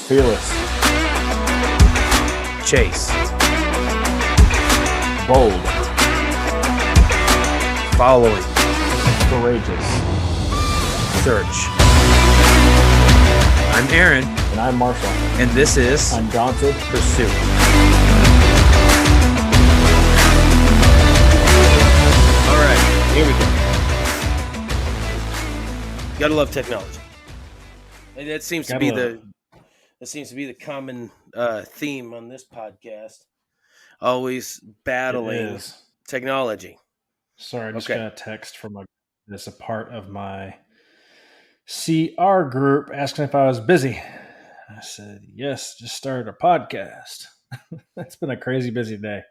Fearless. Chase. Bold. Following. Courageous. Search. I'm Aaron. And I'm Marshall. And this is Undaunted Pursuit. All right, here we go. Gotta love technology. And that seems to be the common theme on this podcast. Always battling technology. Sorry, I just got a text from a part of my CR group asking if I was busy. I said, yes, just started a podcast. It's been a crazy busy day.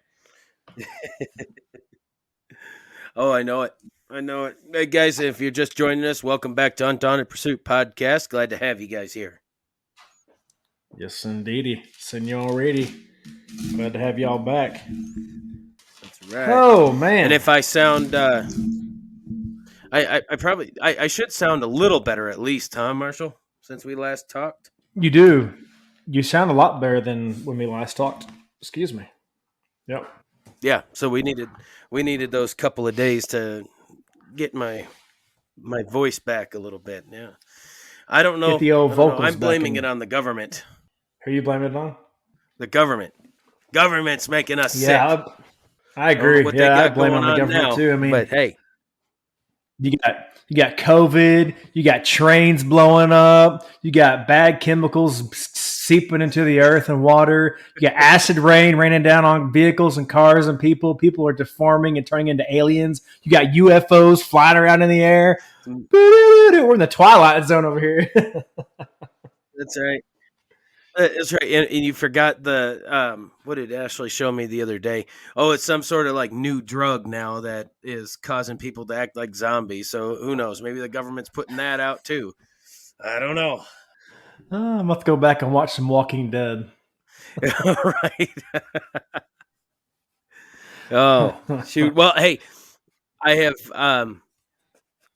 Oh, I know it. Hey, guys, if you're just joining us, welcome back to Undaunted Pursuit Podcast. Glad to have you guys here. Yes, indeedy. Senority. Glad to have y'all back. That's right. Oh, man. And if I sound... I should sound a little better at least, huh, Marshall, since we last talked? You do. You sound a lot better than when we last talked. Excuse me. Yep. Yeah, so we needed those couple of days to get my voice back a little bit. Yeah. I don't know. Get the old vocals I'm blaming it on the government. Who are you blaming it on? The government. Government's making us sick. I agree. I blame it on the government now, too. I mean, but hey. You got COVID, you got trains blowing up, you got bad chemicals seeping into the earth and water, you got acid rain raining down on vehicles and cars and people. People are deforming and turning into aliens. You got UFOs flying around in the air. We're in the Twilight Zone over here. That's right. That's right, and you forgot the what did Ashley show me the other day? Oh, it's some sort of like new drug now that is causing people to act like zombies. So who knows? Maybe the government's putting that out too. I don't know. I'm gonna have to go back and watch some Walking Dead. Right. Oh shoot! Well, hey, I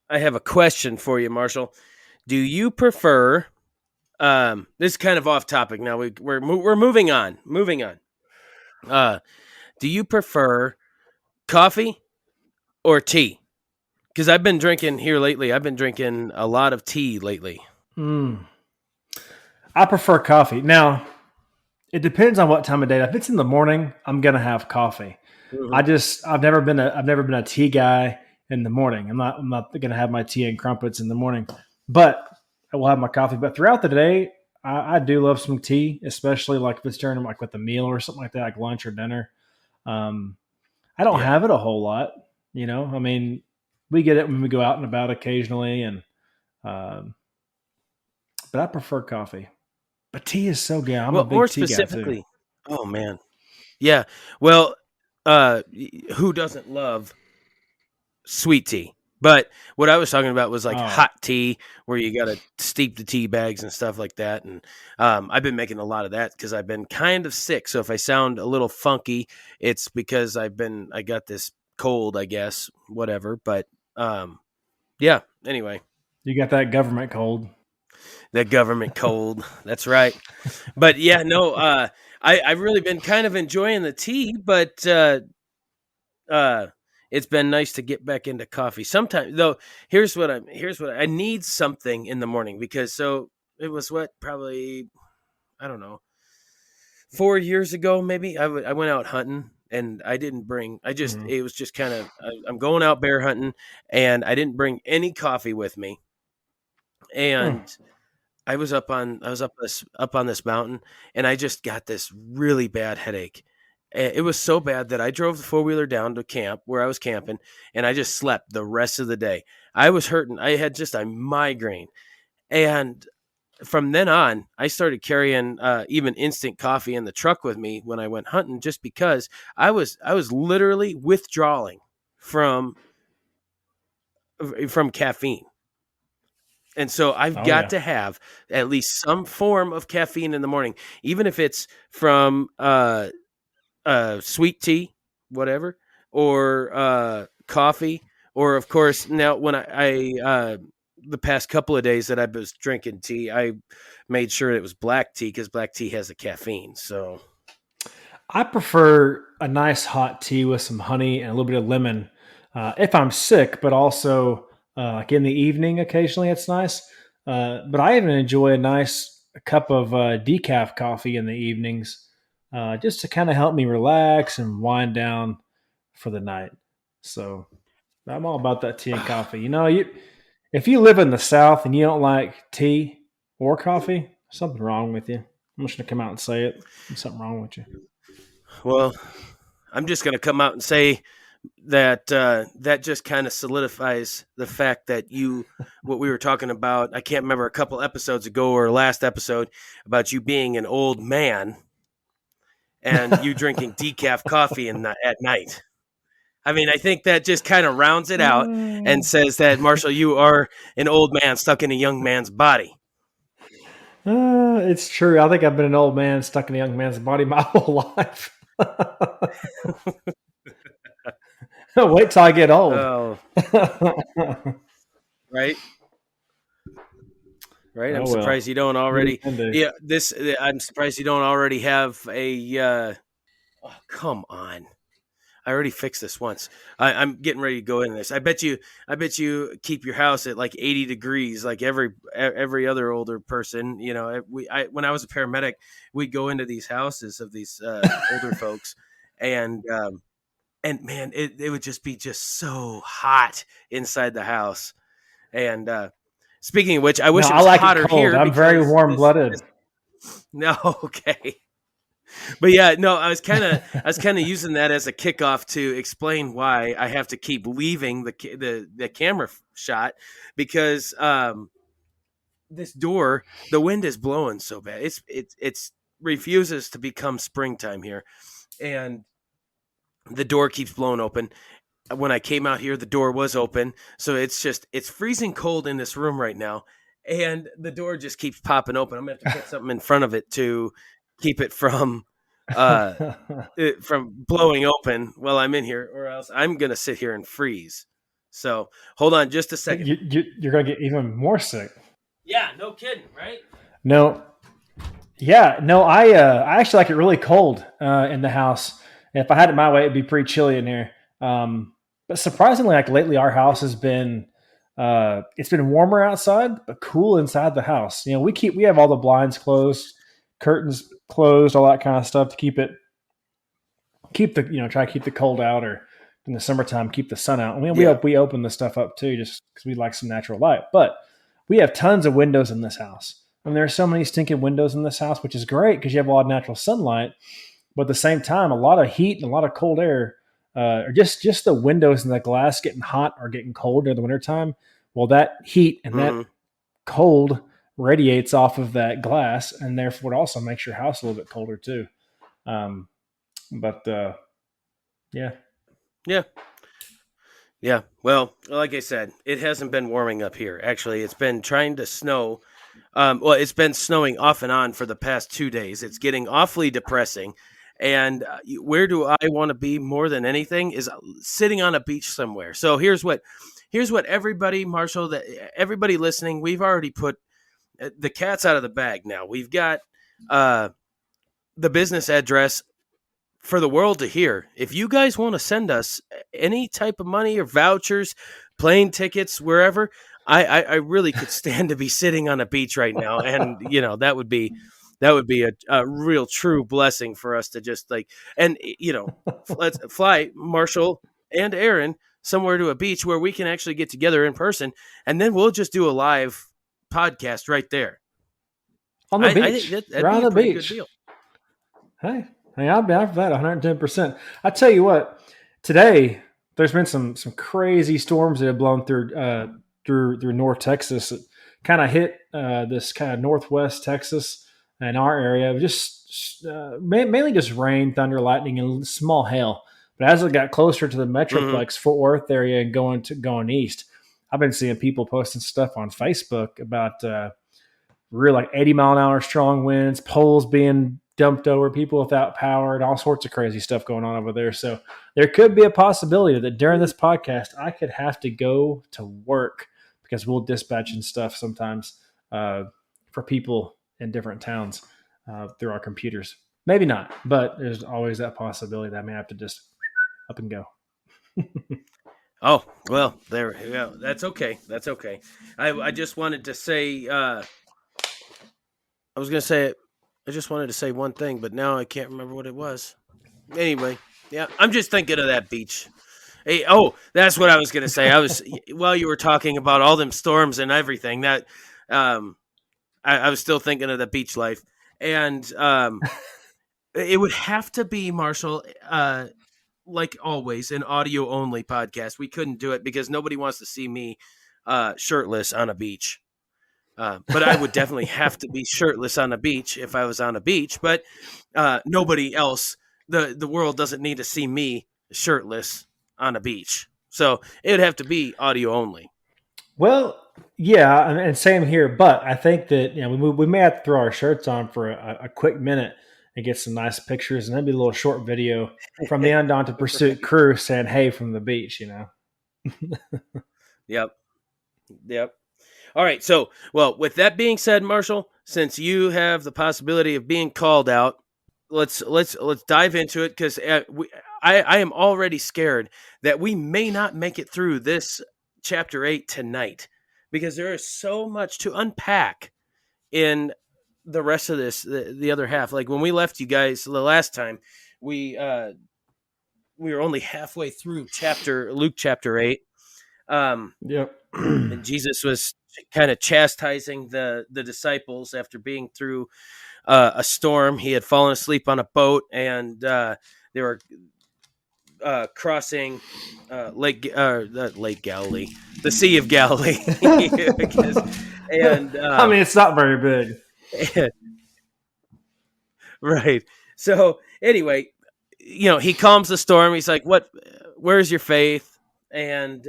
have a question for you, Marshall. Do you prefer? This is kind of off topic now. We're moving on. Do you prefer coffee or tea? Because I've been drinking here lately. I've been drinking a lot of tea lately. I prefer coffee. Now, it depends on what time of day. If it's in the morning, I'm gonna have coffee. Mm-hmm. I've never been a tea guy in the morning. I'm not gonna have my tea and crumpets in the morning, but I will have my coffee. But throughout the day, I do love some tea, especially like if it's during like with a meal or something like that, like lunch or dinner. I don't have it a whole lot, you know. I mean, we get it when we go out and about occasionally, and but I prefer coffee. But tea is so good. I'm a big more tea specifically. Guy too. Oh man, yeah. Well, who doesn't love sweet tea? But what I was talking about was like hot tea, where you got to steep the tea bags and stuff like that. And I've been making a lot of that because I've been kind of sick. So if I sound a little funky, it's because I got this cold, I guess, whatever. But yeah, anyway. You got that government cold. That government cold. That's right. But yeah, no, I've really been kind of enjoying the tea, but it's been nice to get back into coffee. Sometimes, though, here's what I need something in the morning because so it was probably, I don't know, 4 years ago maybe. I went out hunting and I didn't bring. It was just kind of I'm going out bear hunting and I didn't bring any coffee with me, and I was up on this mountain and I just got this really bad headache. It was so bad that I drove the 4-wheeler down to camp where I was camping, and I just slept the rest of the day. I was hurting. I had just a migraine. And from then on, I started carrying even instant coffee in the truck with me when I went hunting, just because I was literally withdrawing from caffeine. And so I've got to have at least some form of caffeine in the morning, even if it's from sweet tea, whatever, or coffee, or of course now when I the past couple of days that I was drinking tea, I made sure it was black tea because black tea has the caffeine. So I prefer a nice hot tea with some honey and a little bit of lemon if I'm sick, but also like in the evening, occasionally it's nice. But I even enjoy a nice cup of decaf coffee in the evenings just to kind of help me relax and wind down for the night. So I'm all about that tea and coffee. If you live in the South and you don't like tea or coffee, something wrong with you. I'm just gonna come out and say it. There's something wrong with you. well, I'm just going to come out and say that that just kind of solidifies the fact that what we were talking about, I can't remember, a couple episodes ago or last episode, about you being an old man and you drinking decaf coffee at night. I mean, I think that just kind of rounds it out and says that, Marshall, you are an old man stuck in a young man's body. It's true. I think I've been an old man stuck in a young man's body my whole life. Wait till I get old. Oh, right. Right. I'm surprised you don't already. Yeah. I'm surprised you don't already have a. Oh, come on. I already fixed this once. I'm getting ready to go in this. I bet you keep your house at like 80 degrees, like every other older person. When I was a paramedic, we'd go into these houses of these older folks, and man, it would just be so hot inside the house. And speaking of which, I wish it was like hotter it cold. here. I'm very warm-blooded. No, okay. But yeah, no, I was kind of using that as a kickoff to explain why I have to keep leaving the camera shot, because this door, the wind is blowing so bad. It's refuses to become springtime here, and the door keeps blowing open. When I came out here, the door was open, so it's freezing cold in this room right now, and the door just keeps popping open. I'm gonna have to put something in front of it to keep it from blowing open while I'm in here, or else I'm gonna sit here and freeze. So hold on just a second. You're gonna get even more sick. Yeah, no kidding, right? No, yeah, no. I actually like it really cold in the house. If I had it my way, it'd be pretty chilly in here. But surprisingly, like lately, our house has been it's been warmer outside, but cool inside the house. We have all the blinds closed, curtains closed, all that kind of stuff to try to keep the cold out, or in the summertime keep the sun out. We open the stuff up too, just because we like some natural light. But we have tons of windows in this house. I mean, there are so many stinking windows in this house, which is great because you have a lot of natural sunlight. But at the same time, a lot of heat and a lot of cold air, or just the windows and the glass getting hot or getting cold during the wintertime. Well, that heat and that cold radiates off of that glass, and therefore it also makes your house a little bit colder too. Yeah. Well, like I said, it hasn't been warming up here. Actually, it's been trying to snow. It's been snowing off and on for the past 2 days. It's getting awfully depressing. And where do I want to be more than anything is sitting on a beach somewhere. So here's what everybody, Marshall, everybody listening, we've already put the cat's out of the bag now. We've got the business address for the world to hear. If you guys want to send us any type of money or vouchers, plane tickets, wherever, I really could stand to be sitting on a beach right now. And, that would be a real true blessing for us to just let's fly Marshall and Aaron somewhere to a beach where we can actually get together in person. And then we'll just do a live podcast right there. On the beach. I think that'd be a pretty good deal. Hey, I'll be out for that 110%. I tell you what, today there's been some crazy storms that have blown through North Texas. It kind of hit this kind of northwest Texas and our area. Just mainly just rain, thunder, lightning, and small hail. But as it got closer to the Metroplex, Fort Worth area, and going east, I've been seeing people posting stuff on Facebook about real 80-mile-an-hour strong winds, poles being dumped over, people without power, and all sorts of crazy stuff going on over there. So there could be a possibility that during this podcast, I could have to go to work because we'll dispatch and stuff sometimes for people in different towns through our computers. Maybe not, but there's always that possibility that I may have to just up and go. Oh, well, there. Yeah, that's okay. That's okay. I just wanted to say. I was gonna say. I just wanted to say one thing, but now I can't remember what it was. Anyway, yeah, I'm just thinking of that beach. Hey, oh, that's what I was gonna say. I was while you were talking about all them storms and everything. That I was still thinking of the beach life, and it would have to be Marshall. Like always, an audio only podcast. We couldn't do it because nobody wants to see me shirtless on a beach. But I would definitely have to be shirtless on a beach if I was on a beach. But nobody else, the world doesn't need to see me shirtless on a beach. So it would have to be audio only. Well, yeah, and same here. But I think that we may have to throw our shirts on for a quick minute and get some nice pictures, and maybe a little short video from the Undaunted Pursuit crew saying "Hey" from the beach. Yep. All right. So, well, with that being said, Marshall, since you have the possibility of being called out, let's dive into it because I am already scared that we may not make it through this chapter 8 tonight because there is so much to unpack in the rest of this, the other half. Like when we left you guys the last time, we were only halfway through Luke chapter 8. Yep. And Jesus was kind of chastising the disciples after being through a storm. He had fallen asleep on a boat, and they were crossing Lake Galilee, the Sea of Galilee. And I mean, it's not very big, right? So anyway, he calms the storm. He's like, "What? Where's your faith?" And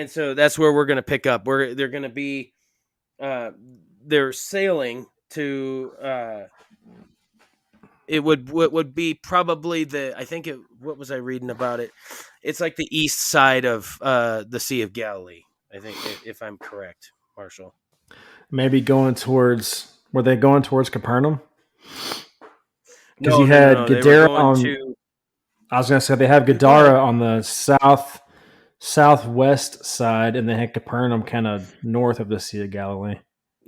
so that's where we're going to pick up. They're going to be, they're sailing to. It would be probably what was I reading about it? It's like the east side of the Sea of Galilee. I think, if I'm correct, Marshall. Maybe were they going towards Capernaum? Because No, you had no, Gadara on. I was going to say they have Gadara on the southwest side, and they had Capernaum kind of north of the Sea of Galilee.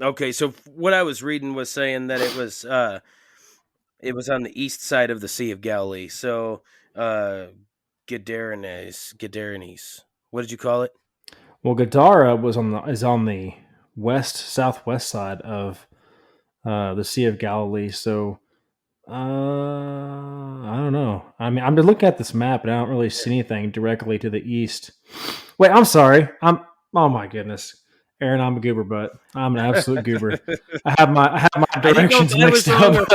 Okay, so what I was reading was saying that it was on the east side of the Sea of Galilee. So Gadarenes. What did you call it? Well, Gadara is on the southwest side of the Sea of Galilee. So I don't know. I mean, I'm looking at this map and I don't really see anything directly to the east. Wait, I'm sorry. Oh my goodness, Aaron, I'm a goober, but I'm an absolute goober. I have my directions mixed up.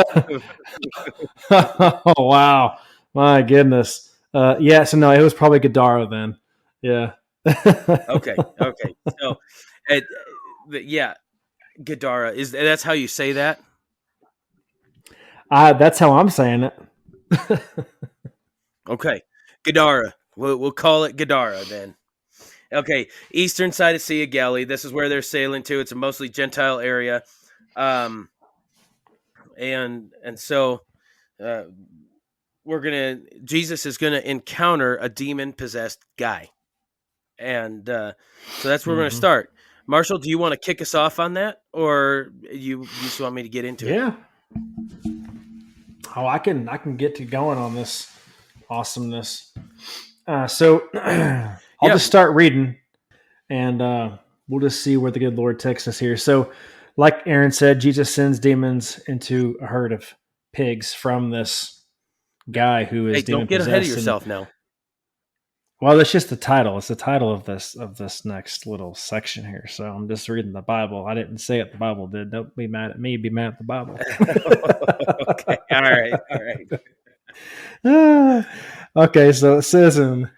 Oh wow, my goodness. Yeah, so no, it was probably Gadara then. Yeah. Okay. So, yeah, Gadara that's how you say that? That's how I'm saying it. Okay, Gadara. We'll call it Gadara then. Okay, eastern side of Sea of Galilee. This is where they're sailing to. It's a mostly Gentile area, and so Jesus is gonna encounter a demon possessed guy, and so that's where we're gonna start. Marshall, do you want to kick us off on that, or you just want me to get into it? Yeah. Oh, I can get to going on this awesomeness. So I'll just start reading, and we'll just see where the good Lord takes us here. So, like Aaron said, Jesus sends demons into a herd of pigs from this guy who is demon don't get possessed. ahead of yourself now. Well, that's just the title. It's the title of this next little section here. So I'm just reading the Bible. I didn't say it. The Bible did. Don't be mad at me. Be mad at the Bible. Okay. All right. Okay. So it says in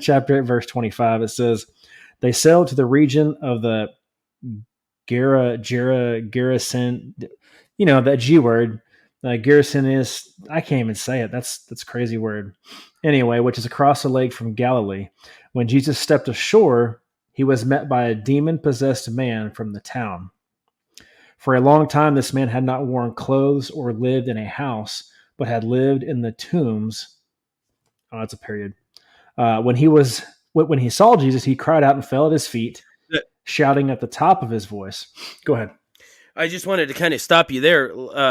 chapter 8, verse 25, it says, they sailed to the region of the Gerasene, that G word. Gerasene is, I can't even say it. That's a crazy word. Anyway, which is across the lake from Galilee. When Jesus stepped ashore, he was met by a demon-possessed man from the town. For a long time, this man had not worn clothes or lived in a house, but had lived in the tombs. Oh, that's a period. When he saw Jesus, he cried out and fell at his feet, shouting at the top of his voice. Go ahead. I just wanted to kind of stop you there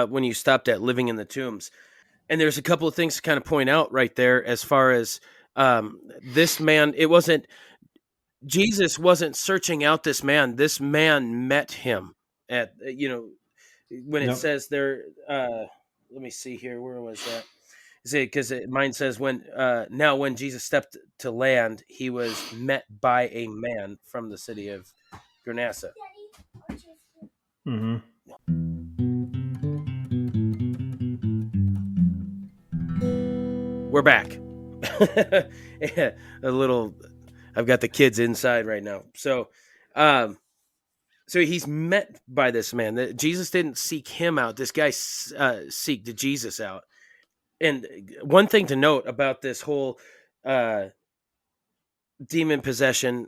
when you stopped at living in the tombs. And there's a couple of things to kind of point out right there as far as this man. Jesus wasn't searching out this man. This man met him at, when it says there, let me see here. Where was that? Because mine says when Jesus stepped to land, he was met by a man from the city of Gernasa. Mm-hmm. We're back. I've got the kids inside right now. So he's met by this man. Jesus didn't seek him out. This guy seeked Jesus out. And one thing to note about this whole demon possession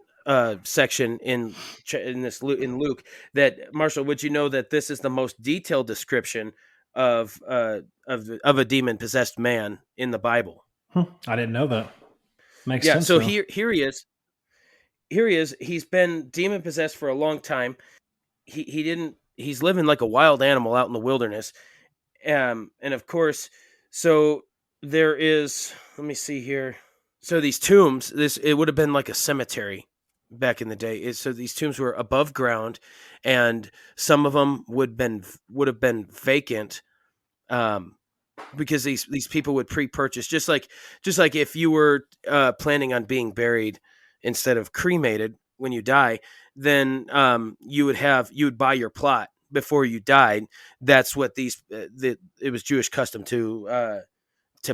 section in Luke, that Marshall, would you know that this is the most detailed description of a demon possessed man in the Bible? I didn't know that. Makes sense. So here he is. Here he is. He's been demon possessed for a long time. He's living like a wild animal out in the wilderness. And of course, so there is, let me see here. So these tombs, it would have been like a cemetery back in the day. So these tombs were above ground, and some of them would have been vacant, because these people would pre-purchase, just like if you were planning on being buried instead of cremated when you die, then you would buy your plot before you died. That's what it was Jewish custom to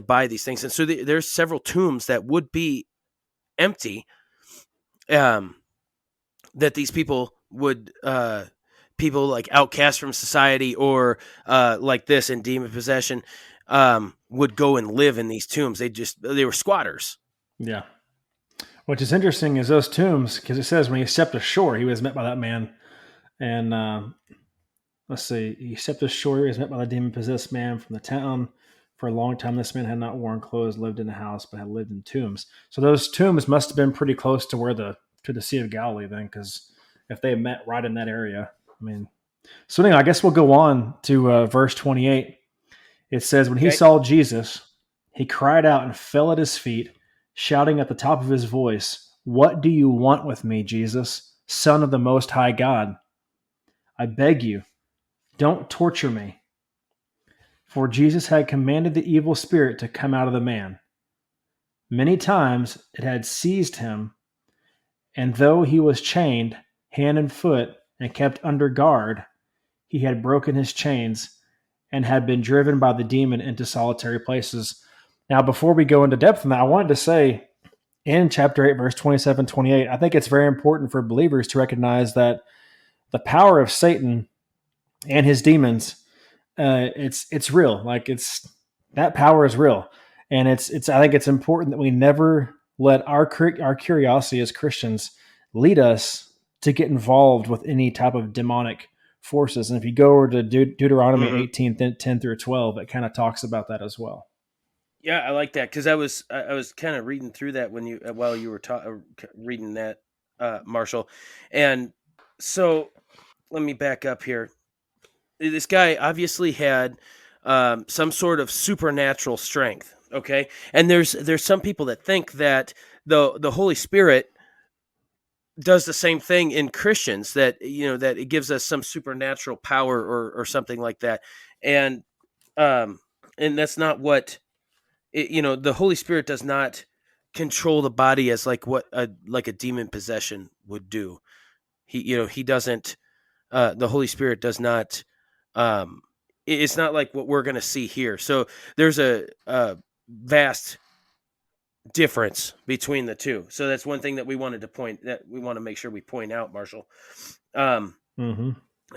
buy these things. And so there's several tombs that would be empty, that these people would, people like outcast from society or like this in demon possession, would go and live in these tombs. They were squatters. Yeah. Which is interesting is those tombs, because it says when he stepped ashore, he was met by that man. And let's see, he stepped ashore, he was met by the demon-possessed man from the town. For a long time, this man had not worn clothes, lived in a house, but had lived in tombs. So those tombs must have been pretty close to the Sea of Galilee then, because if they met right in that area, I mean. So anyway, I guess we'll go on to verse 28. It says, when he saw Jesus, he cried out and fell at his feet, shouting at the top of his voice, "What do you want with me, Jesus, Son of the Most High God? I beg you, don't torture me." For Jesus had commanded the evil spirit to come out of the man. Many times it had seized him, and though he was chained hand and foot and kept under guard, he had broken his chains and had been driven by the demon into solitary places. Now, before we go into depth on that, I wanted to say in chapter 8, verse 27-28, I think it's very important for believers to recognize that the power of Satan and his demons, it's real. Like that power is real. And I think it's important that we never let our curiosity as Christians lead us to get involved with any type of demonic forces. And if you go over to Deuteronomy 18, 10 through 12, it kind of talks about that as well. Yeah, I like that, because I was kind of reading through that while you were reading that, Marshall. And so let me back up here. This guy obviously had some sort of supernatural strength. Okay, and there's some people that think that the Holy Spirit does the same thing in Christians, that that it gives us some supernatural power or something like that, and that's not what the Holy Spirit does not control the body as like what a demon possession would do. He doesn't. The Holy Spirit does not. It's not like what we're going to see here. So there's a vast difference between the two. So that's one thing that we want to make sure we point out, Marshall. And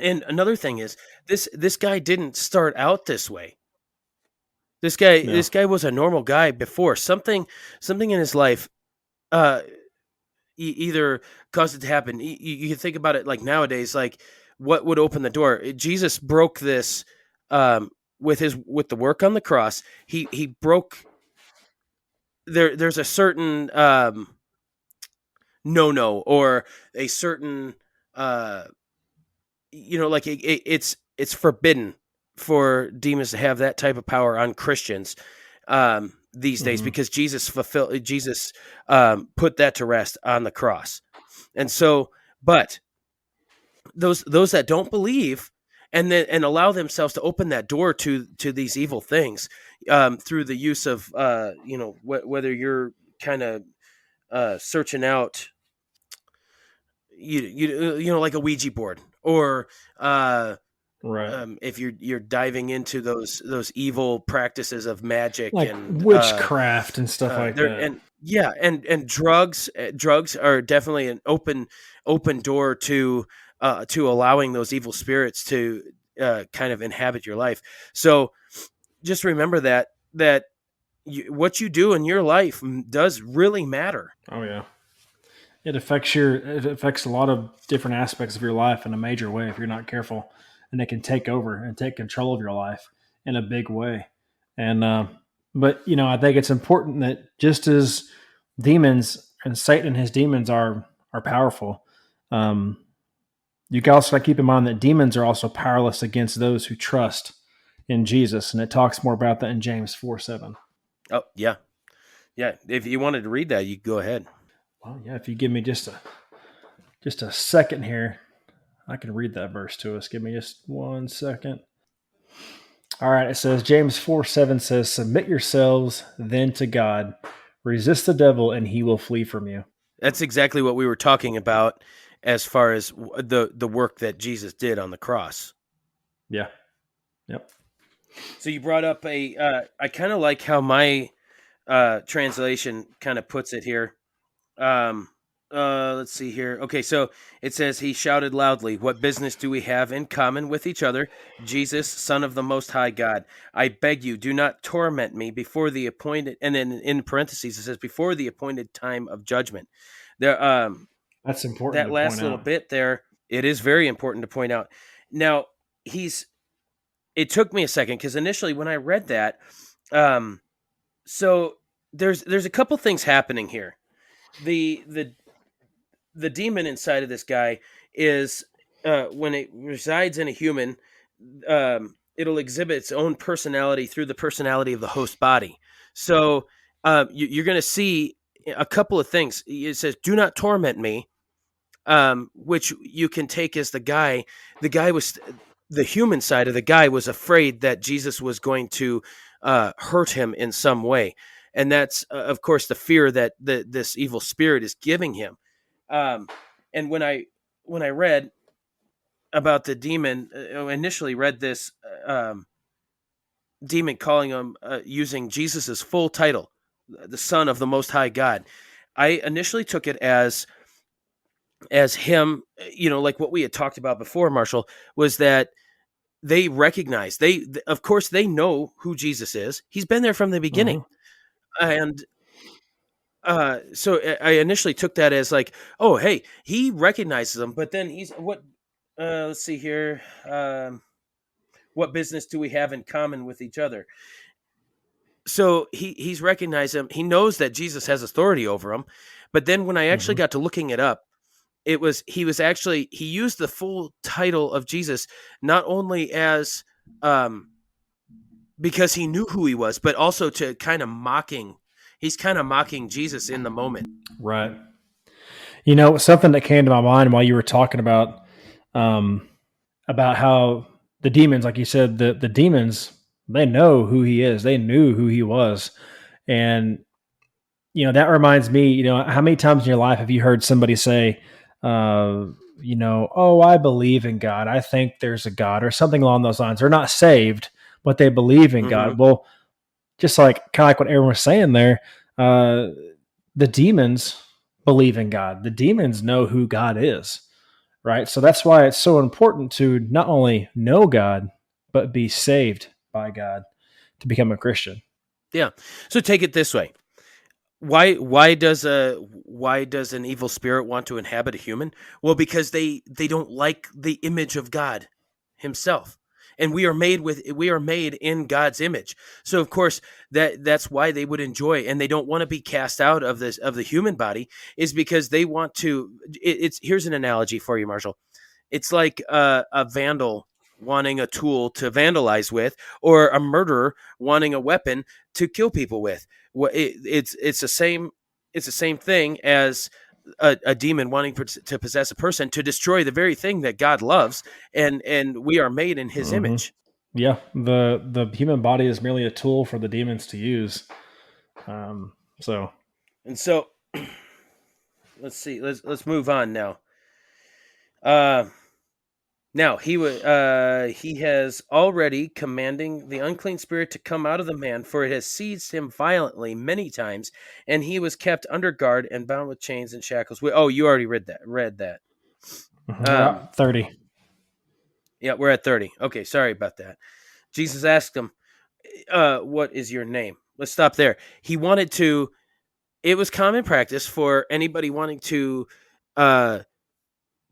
another thing is this guy didn't start out this way. This guy was a normal guy before. Something in his life either cause it to happen. You can think about it like nowadays, like what would open the door? Jesus broke this with the work on the cross. He broke there's a certain no or a certain like it's forbidden for demons to have that type of power on Christians these days, because Jesus put that to rest on the cross. And so, but those that don't believe and allow themselves to open that door to these evil things through the use of whether you're kind of searching out like a Ouija board, or Right. if you're diving into those evil practices of magic Like and witchcraft and stuff like there, that. and yeah, and drugs are definitely an open door to allowing those evil spirits to kind of inhabit your life. So just remember that what you do in your life does really matter. Oh yeah. It affects a lot of different aspects of your life in a major way if you're not careful, and it can take over and take control of your life in a big way. And but I think it's important that just as demons and Satan and his demons are powerful, um, you also got to keep in mind that demons are also powerless against those who trust in Jesus, and it talks more about that in James 4:7. Oh yeah, yeah. If you wanted to read that, you go ahead. Well, yeah, if you give me just a second here, I can read that verse to us. Give me just 1 second. All right, it says, James 4:7 says, "Submit yourselves then to God. Resist the devil, and he will flee from you." That's exactly what we were talking about as far as the work that Jesus did on the cross. Yeah. Yep. So you brought up I kind of like how my translation kind of puts it here. Let's see here. Okay, so it says, he shouted loudly, "What business do we have in common with each other? Jesus, Son of the Most High God, I beg you, do not torment me before the appointed," and then in parentheses it says, "before the appointed time of judgment." There, That's important that to last point little out. bit there, it is very important to point out. Now, it took me a second, because initially when I read that, so there's a couple things happening here. The demon inside of this guy is when it resides in a human, it'll exhibit its own personality through the personality of the host body. So you're going to see a couple of things. It says, "Do not torment me," which you can take as the guy was, the human side of the guy was afraid that Jesus was going to hurt him in some way. And that's, of course, the fear that this evil spirit is giving him. And when I read about the demon, initially read this demon calling him using Jesus's full title, the Son of the Most High God, I initially took it as him, like what we had talked about before, Marshall, was that they recognize, of course they know who Jesus is. He's been there from the beginning. And so I initially took that as like, oh, hey, he recognizes them, but then he's what? Let's see here. What business do we have in common with each other? So he's recognized him. He knows that Jesus has authority over him. But then when I actually got to looking it up, he used the full title of Jesus, not only as because he knew who he was, but also to kind of mocking. He's kind of mocking Jesus in the moment. Right. Something that came to my mind while you were talking about how the demons, like you said, the demons, they know who he is. They knew who he was. And, that reminds me, how many times in your life have you heard somebody say, "Oh, I believe in God. I think there's a God," or something along those lines. They're not saved, but they believe in God. Well, just kind of like what Aaron was saying there, the demons believe in God. The demons know who God is, right? So that's why it's so important to not only know God, but be saved by God to become a Christian. Yeah. So take it this way. why does an evil spirit want to inhabit a human? Well, because they don't like the image of God himself. And we are made in God's image. So of course that's why they would enjoy, and they don't want to be cast out of the human body, is because they want to it's here's an analogy for you, Marshall. It's like a vandal wanting a tool to vandalize with, or a murderer wanting a weapon to kill people with. It's the same thing as a demon wanting to possess a person to destroy the very thing that God loves, and we are made in His image. Yeah, the human body is merely a tool for the demons to use. So And so, let's see. Let's move on now. Uh, Now he has already commanding the unclean spirit to come out of the man, for it has seized him violently many times, and he was kept under guard and bound with chains and shackles. Oh, you already read that. we're at 30. Yeah, we're at 30. Okay, sorry about that. Jesus asked him, "What is your name?" Let's stop there. He wanted to. It was common practice for anybody wanting to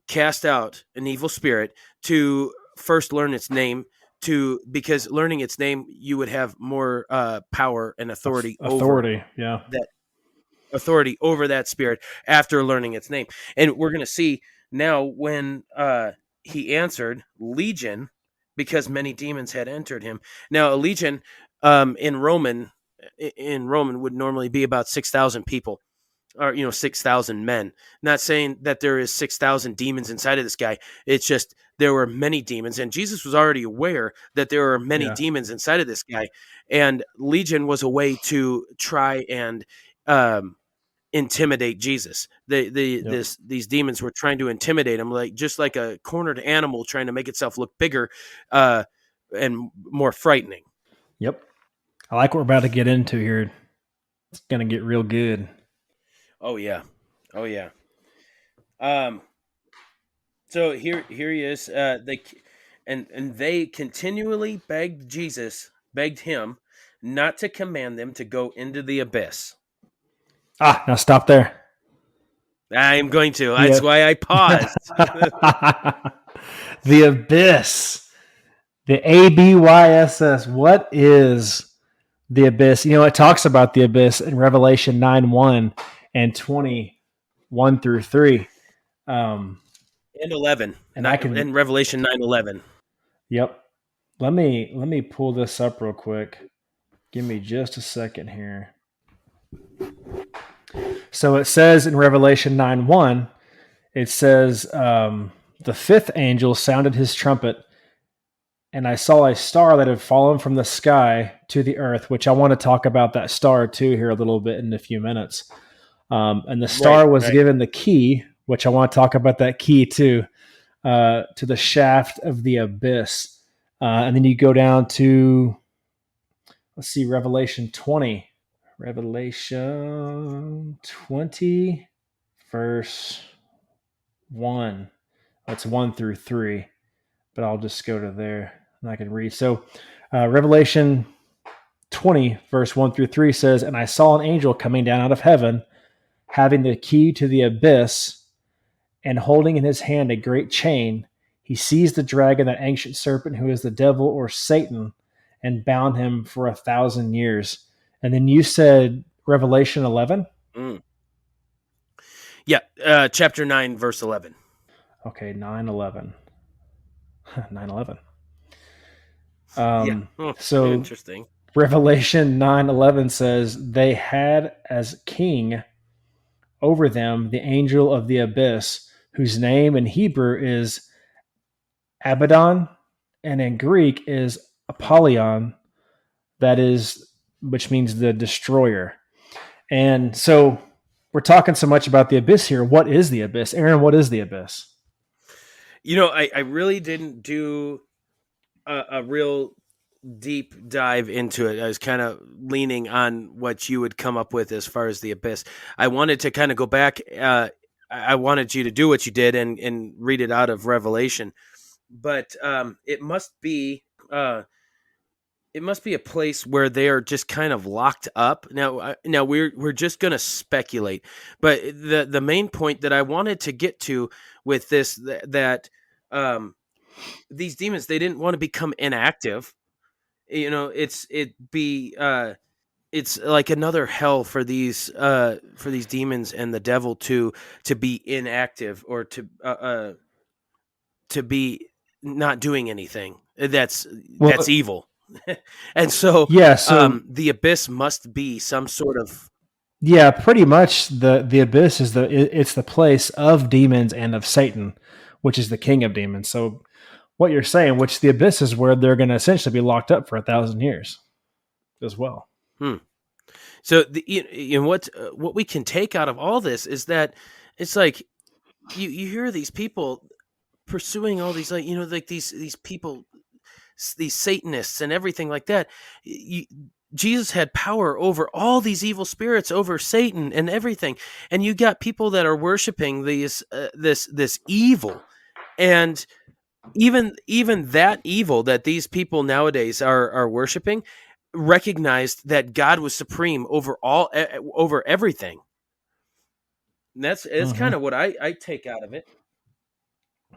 cast out an evil spirit to first learn its name, because learning its name, you would have more power and authority over Yeah. that authority over that spirit after learning its name. And we're going to see now when he answered legion, because many demons had entered him. Now a legion in Roman would normally be about 6,000 people, or 6,000 men. Not saying that there is 6,000 demons inside of this guy. It's just there were many demons, and Jesus was already aware that there were many demons inside of this guy. And legion was a way to try and intimidate Jesus. These demons were trying to intimidate him, just like a cornered animal trying to make itself look bigger and more frightening. Yep. I like what we're about to get into here. It's gonna get real good. Oh yeah. So here he is. They continually begged him not to command them to go into the abyss. Now stop there. I'm going to. That's why I paused. The abyss. The ABYSS. What is the abyss? It talks about the abyss in Revelation 9:1 and 21 through 3. And 11. And in Revelation 9:11. Yep. Let me pull this up real quick. Give me just a second here. So it says in Revelation 9:1, it says, the fifth angel sounded his trumpet, and I saw a star that had fallen from the sky to the earth, which I want to talk about that star too here a little bit in a few minutes. And the star was given the key, which I want to talk about that key too, to the shaft of the abyss. And then you go down to, let's see, Revelation 20. Revelation 20, verse 1. That's 1 through 3. But I'll just go to there and I can read. So Revelation 20, verse 1 through 3 says, "And I saw an angel coming down out of heaven, having the key to the abyss, and holding in his hand a great chain. He seized the dragon, that ancient serpent who is the devil or Satan, and bound him for 1,000 years." And then you said Revelation 11? Yeah, chapter 9, verse 11. Okay, 9:11. 9:11. So interesting. Revelation 9:11 says, "They had as king over them the angel of the abyss, whose name in Hebrew is Abaddon, and in Greek is Apollyon, which means the destroyer." And so we're talking so much about the abyss here. What is the abyss? Aaron, what is the abyss? I really didn't do a real deep dive into it. I was kind of leaning on what you would come up with as far as the abyss. I wanted to kind of go back. I wanted you to do what you did and read it out of Revelation. But it must be it must be a place where they are just kind of locked up. Now we're just going to speculate, but the main point that I wanted to get to with this that these demons, they didn't want to become inactive. You know, it's like another hell for these demons and the devil to be inactive, or to be not doing anything. That's Well, evil. And so yeah. So the abyss must be some sort of yeah, pretty much the abyss is it's the place of demons and of Satan, which is the king of demons. So what you're saying, which the abyss is where they're going to essentially be locked up for 1,000 years as well. hmm. So what we can take out of all this is that it's like you hear these people pursuing all these, like, like these people, these Satanists and everything like that. Jesus had power over all these evil spirits, over Satan and everything, and you got people that are worshiping this evil, and even that evil that these people nowadays are worshiping recognized that God was supreme over over everything. And that's kind of what I take out of it.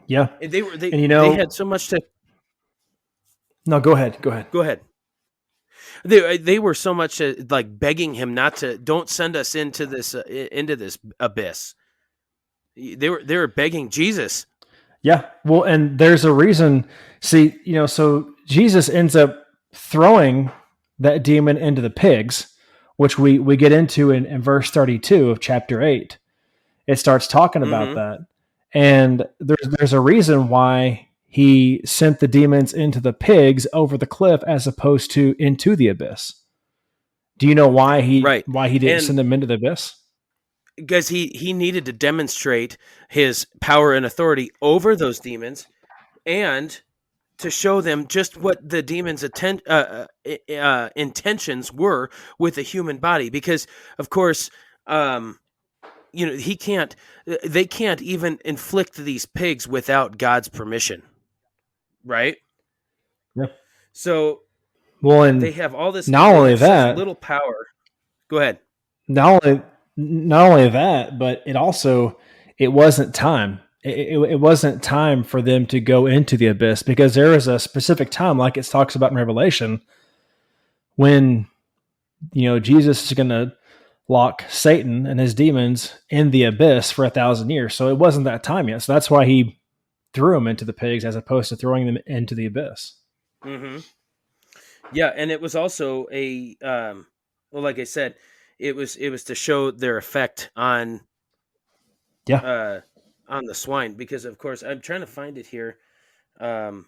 Yeah, And and they had so much to no, go ahead, go ahead. go ahead. They were so much like begging him not to, don't send us into this abyss. They were begging Jesus. Yeah, well, and there's a reason. See, so Jesus ends up throwing that demon into the pigs, which we get into in verse 32 of chapter 8. It starts talking about Mm-hmm. that, and there's a reason why he sent the demons into the pigs over the cliff as opposed to into the abyss. Do you know Right. why he didn't And send them into the abyss? because he needed to demonstrate his power and authority over those demons, and to show them just what the demons' intentions were with the human body. Because of course, they can't even inflict these pigs without God's permission, right? Yeah. So Well, they and have all this, not they only have such that, little power. Go ahead. not only that, but it wasn't time. It wasn't time for them to go into the abyss, because there is a specific time, like it talks about in Revelation, when Jesus is going to lock Satan and his demons in the abyss for 1,000 years. So it wasn't that time yet. So that's why he threw them into the pigs as opposed to throwing them into the abyss. Mm-hmm. Yeah, and it was also well, like I said, it was to show their effect Yeah. on the swine, because of course I'm trying to find it here. Um,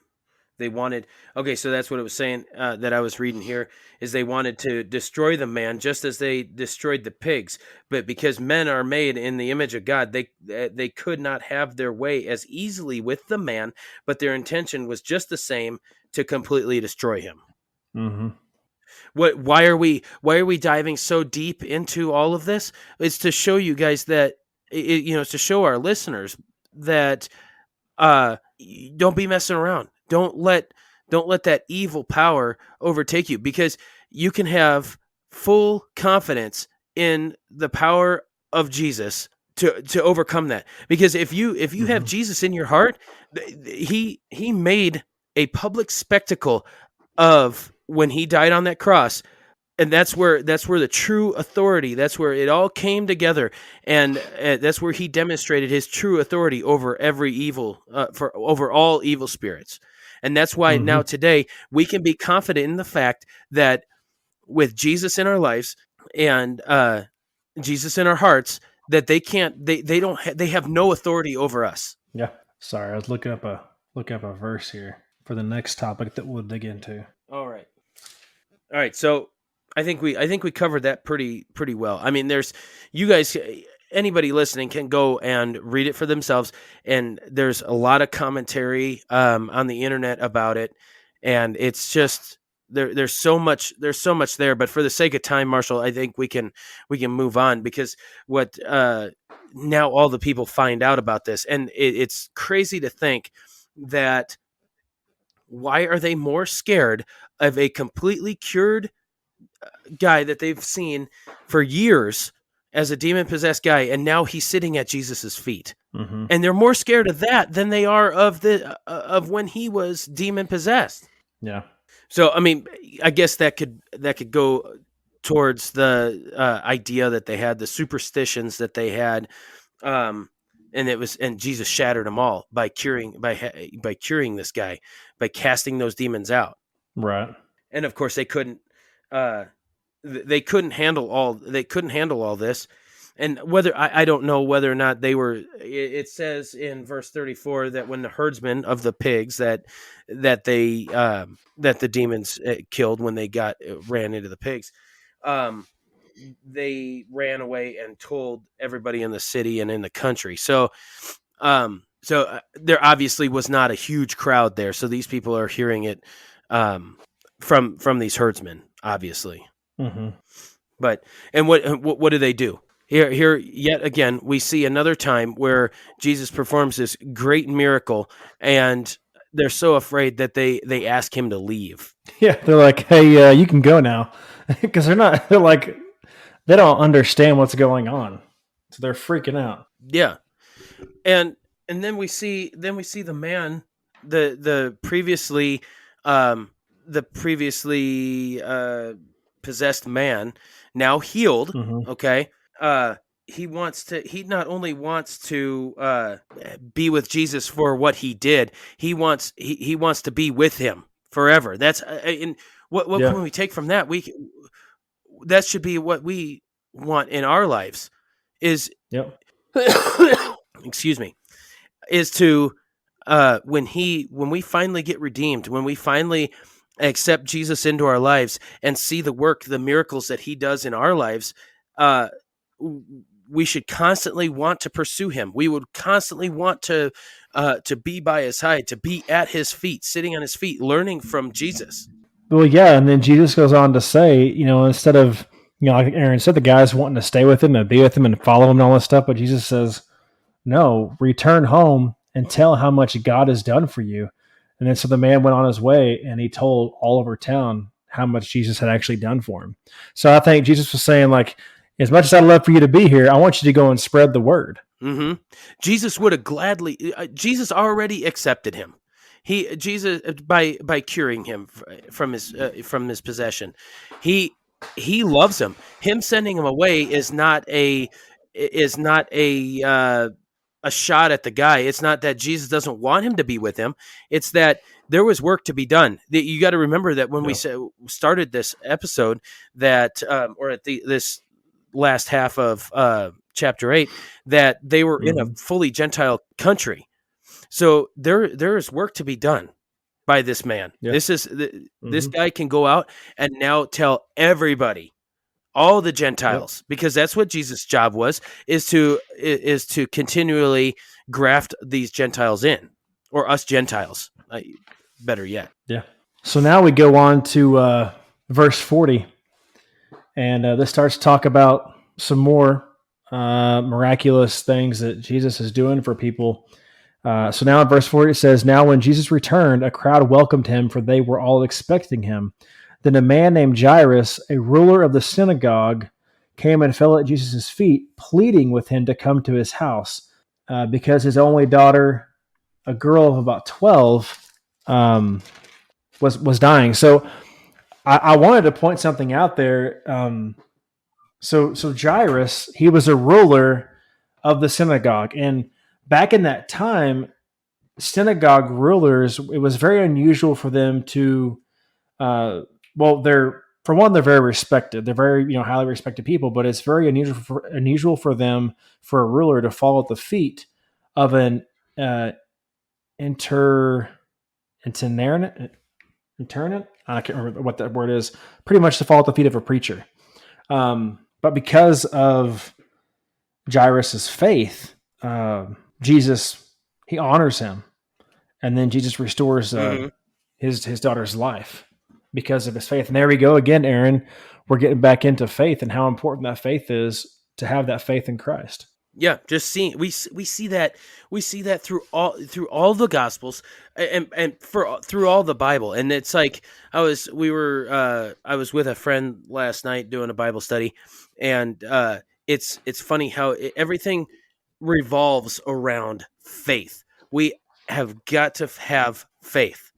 they wanted, okay, so that's what it was saying, that I was reading here, is they wanted to destroy the man just as they destroyed the pigs, but because men are made in the image of God, they could not have their way as easily with the man, but their intention was just the same, to completely destroy him. Mm-hmm. Why are we diving so deep into all of this? It's to show you guys that it's to show our listeners that don't be messing around. Don't let that evil power overtake you, because you can have full confidence in the power of Jesus to overcome that. Because if you have Jesus in your heart, he made a public spectacle of when he died on that cross, and that's where the true authority, that's where it all came together, and that's where he demonstrated his true authority over every evil, over all evil spirits. And that's why now today we can be confident in the fact that with Jesus in our lives, and Jesus in our hearts, that they have no authority over us. Yeah. Sorry, I was looking up a verse here for the next topic that we'll dig into. All right. So I think we covered that pretty well. I mean, there's, you guys, anybody listening can go and read it for themselves, and there's a lot of commentary on the internet about it, and it's just there's so much there. But for the sake of time, Marshall, I think we can move on, because what now all the people find out about this, and it's crazy to think that Why are they more scared of a completely cured guy that they've seen for years as a demon-possessed guy, and now he's sitting at Jesus's feet? Mm-hmm. And they're more scared of that than they are of when he was demon-possessed. Yeah. So, I mean, I guess that could go towards the idea that they had, the superstitions that they had, and Jesus shattered them all by curing this guy, by casting those demons out. Right. And of course, they couldn't handle all this. And whether I don't know whether or not they were. It says in verse 34 that when the herdsmen of the pigs that the demons killed when they ran into the pigs, they ran away and told everybody in the city and in the country. So there obviously was not a huge crowd there. So these people are hearing it from these herdsmen, obviously. Mm-hmm. But and what do they do? Here yet again, we see another time where Jesus performs this great miracle, and they're so afraid that they ask him to leave. Yeah, they're like, "Hey, you can go now," because they're like, they don't understand what's going on, so they're freaking out. Yeah, and then we see the man, the previously possessed man, now healed. Mm-hmm. Okay. He not only wants to be with Jesus for what he did, he wants to be with him forever. That's and what can we take from that? That should be what we want in our lives, is excuse me, is to when we finally get redeemed, when we finally accept Jesus into our lives and see the miracles that he does in our lives, we should constantly want to pursue him. We would constantly want to be by his side, to be at his feet, sitting on his feet, learning from Jesus. Well, yeah, and then Jesus goes on to say, instead of, like Aaron said, the guys wanting to stay with him and be with him and follow him and all this stuff, but Jesus says, no, return home and tell how much God has done for you. And then so the man went on his way and he told all over town how much Jesus had actually done for him. So I think Jesus was saying, like, as much as I'd love for you to be here, I want you to go and spread the word. Mm-hmm. Jesus would have gladly. Jesus already accepted him. Jesus by curing him from his possession. He loves him. Him sending him away is not a shot at the guy. It's not that Jesus doesn't want him to be with him. It's that there was work to be done. You got to remember that when we started this episode, that or at this last half of chapter 8, that they were in a fully Gentile country. So there is work to be done by this man. Yeah. This guy can go out and now tell everybody, all the Gentiles, because that's what Jesus' job was, is to continually graft these Gentiles in, or us Gentiles, better yet. Yeah. So now we go on to verse 40, and this starts to talk about some more miraculous things that Jesus is doing for people. So now in verse 40 it says, "Now when Jesus returned, a crowd welcomed him, for they were all expecting him. Then a man named Jairus, a ruler of the synagogue, came and fell at Jesus' feet, pleading with him to come to his house, because his only daughter, a girl of about 12, was dying." So I wanted to point something out there. So Jairus, he was a ruler of the synagogue, and back in that time, synagogue rulers, it was very unusual for them to, they're very respected. They're very, highly respected people, but it's very unusual for them, for a ruler, to fall at the feet of an itinerant. I can't remember what that word is. Pretty much to fall at the feet of a preacher. But because of Jairus' faith, Jesus, he honors him, and then Jesus restores his daughter's life because of his faith. And there we go again, Aaron. We're getting back into faith and how important that faith is, to have that faith in Christ. Yeah, just seeing we see that through all the gospels, and for through all the Bible. And it's like I was with a friend last night doing a Bible study, and it's funny how everything revolves around faith. We have got to have faith.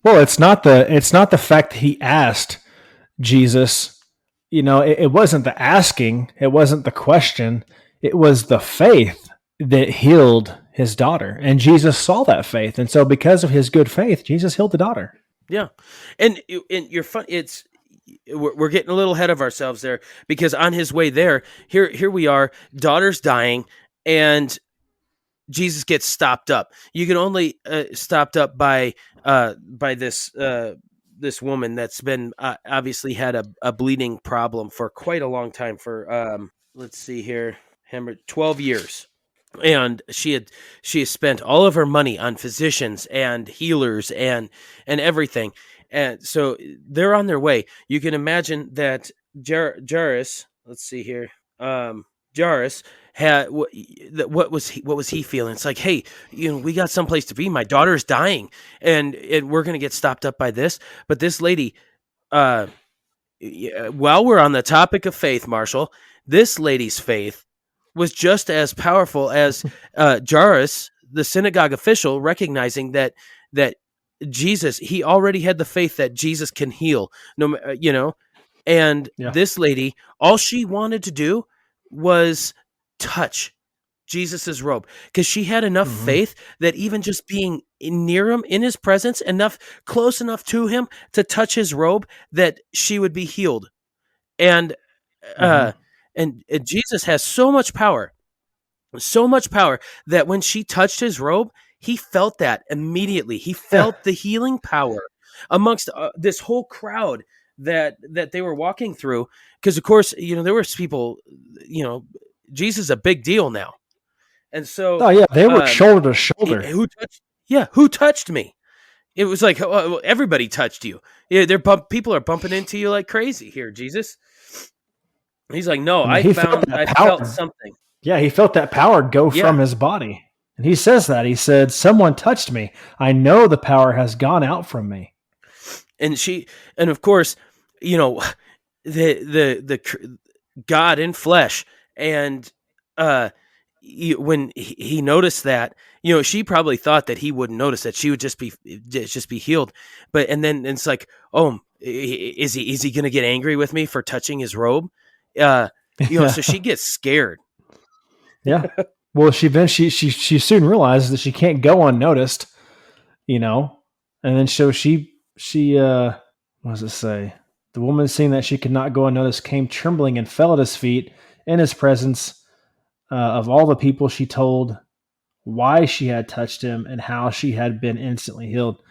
Well, it's not the fact that he asked Jesus. It wasn't the asking, it wasn't the question, it was the faith that healed his daughter, and Jesus saw that faith, and so because of his good faith, Jesus healed the daughter. Yeah, and you're fun. It's we're getting a little ahead of ourselves there, because on his way there, here we are, daughter's dying, and Jesus gets stopped up. You can only stopped up by this woman that's been obviously had a bleeding problem for quite a long time, for let's see here, 12 years. And she has spent all of her money on physicians and healers and everything. And so they're on their way. You can imagine that Jairus, let's see here, Jairus had what was he feeling? It's like, hey, we got someplace to be. My daughter's dying, and we're gonna get stopped up by this. But this lady, while we're on the topic of faith, Marshall, this lady's faith was just as powerful as Jairus, the synagogue official, recognizing that Jesus, he already had the faith that Jesus can heal. And Yeah. this lady, all she wanted to do was touch Jesus's robe, because she had enough faith that even just being near him, in his presence, close enough to him to touch his robe, that she would be healed. And and Jesus has so much power that when she touched his robe, he felt that immediately. He felt the healing power amongst this whole crowd that they were walking through, because of course, there were people, Jesus is a big deal now. And so, oh yeah, they were shoulder to shoulder. Who touched me? It was like, everybody touched you. Yeah, people are bumping into you like crazy here, Jesus. He's like, no, I felt something. Yeah, he felt that power go from his body. And he says that. He said, someone touched me. I know the power has gone out from me. And of course, the God in flesh. And when he noticed that, she probably thought that he wouldn't notice, that she would just be healed. And then it's like, oh, is he going to get angry with me for touching his robe? So she gets scared. Yeah. Well, she soon realizes that she can't go unnoticed, and then so she what does it say? The woman, seeing that she could not go unnoticed, came trembling and fell at his feet in his presence. Of all the people, she told why she had touched him and how she had been instantly healed.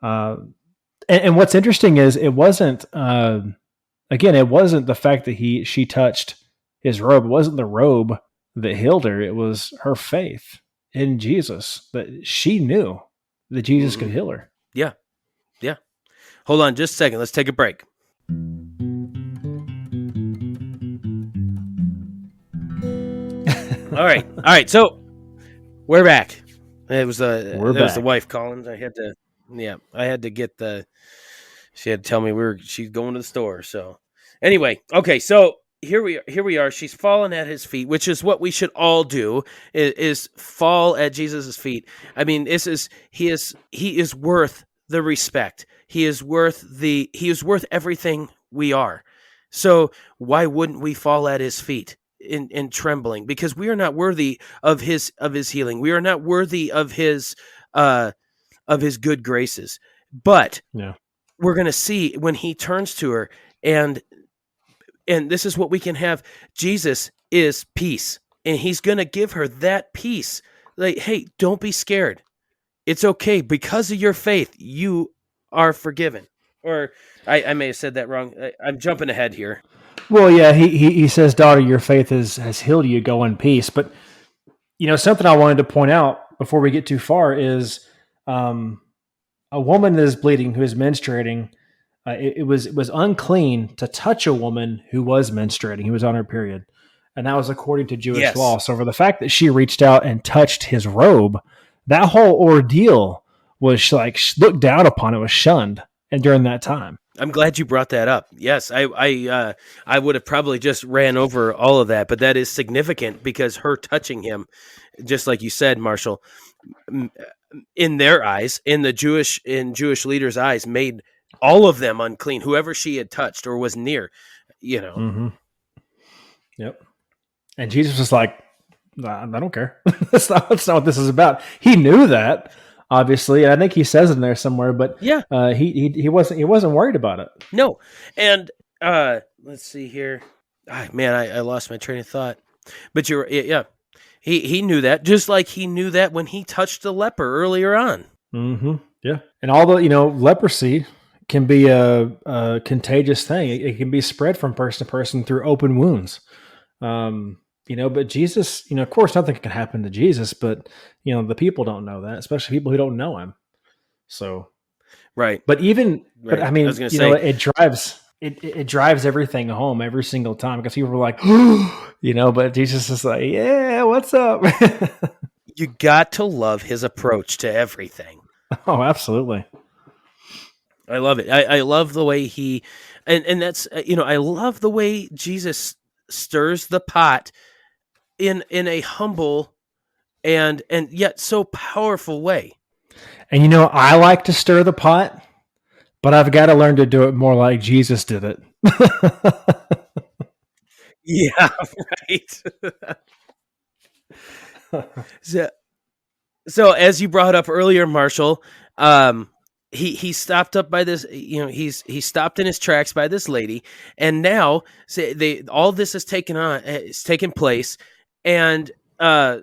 And what's interesting is it wasn't it wasn't the fact that she touched his robe. It wasn't the robe that healed her. It was her faith in Jesus, that she knew that Jesus could heal her. Yeah. Yeah. Hold on just a second. Let's take a break. All right. So we're back. It was the wife calling. I had to get she had to tell me she's going to the store. So anyway, okay. So here we are. She's fallen at his feet, which is what we should all do, is fall at Jesus's feet. I mean, he is worth the respect. He is worth everything we are. So why wouldn't we fall at his feet in trembling? Because we are not worthy of his healing. We are not worthy of his good graces. But we're going to see when he turns to her, and this is what we can have. Jesus is peace, and he's going to give her that peace. Like, hey, don't be scared. It's okay. Because of your faith, you are forgiven. Or I may have said that wrong. I'm jumping ahead here. Well, yeah, he says, daughter, your faith has healed you. Go in peace. But, something I wanted to point out before we get too far is a woman that is bleeding, who is menstruating. It was unclean to touch a woman who was menstruating, who was on her period. and that was according to Jewish Yes. law. So for the fact that she reached out and touched his robe, that whole ordeal was like looked down upon. It was shunned, and during that time. I'm glad you brought that up. Yes, I would have probably just ran over all of that, but that is significant because her touching him, just like you said, Marshall, in their eyes, in Jewish leaders' eyes, made all of them unclean. Whoever she had touched or was near, Mm-hmm. Yep. And Jesus was like, "Nah, I don't care. That's not what this is about." He knew that, obviously. I think he says it in there somewhere, but yeah, he wasn't worried about it. no, and let's see here. Man, I lost my train of thought. But yeah. He knew that, just like he knew that when he touched the leper earlier on. Mm-hmm. Yeah, and although leprosy can be a contagious thing, it can be spread from person to person through open wounds. But Jesus, of course, nothing can happen to Jesus, but the people don't know that, especially people who don't know him. So, right. But Right. I mean, I was going to say, it drives everything home every single time because people are like, but Jesus is like, yeah, what's up? you got to love his approach to everything. Oh, absolutely. I love it. I love the way he, and that's, I love the way Jesus stirs the pot in a humble and yet so powerful way. And I like to stir the pot, but I've got to learn to do it more like Jesus did it. Yeah, right. So as you brought up earlier, Marshall, he stopped up by this. He stopped in his tracks by this lady, and now all this is taken place, and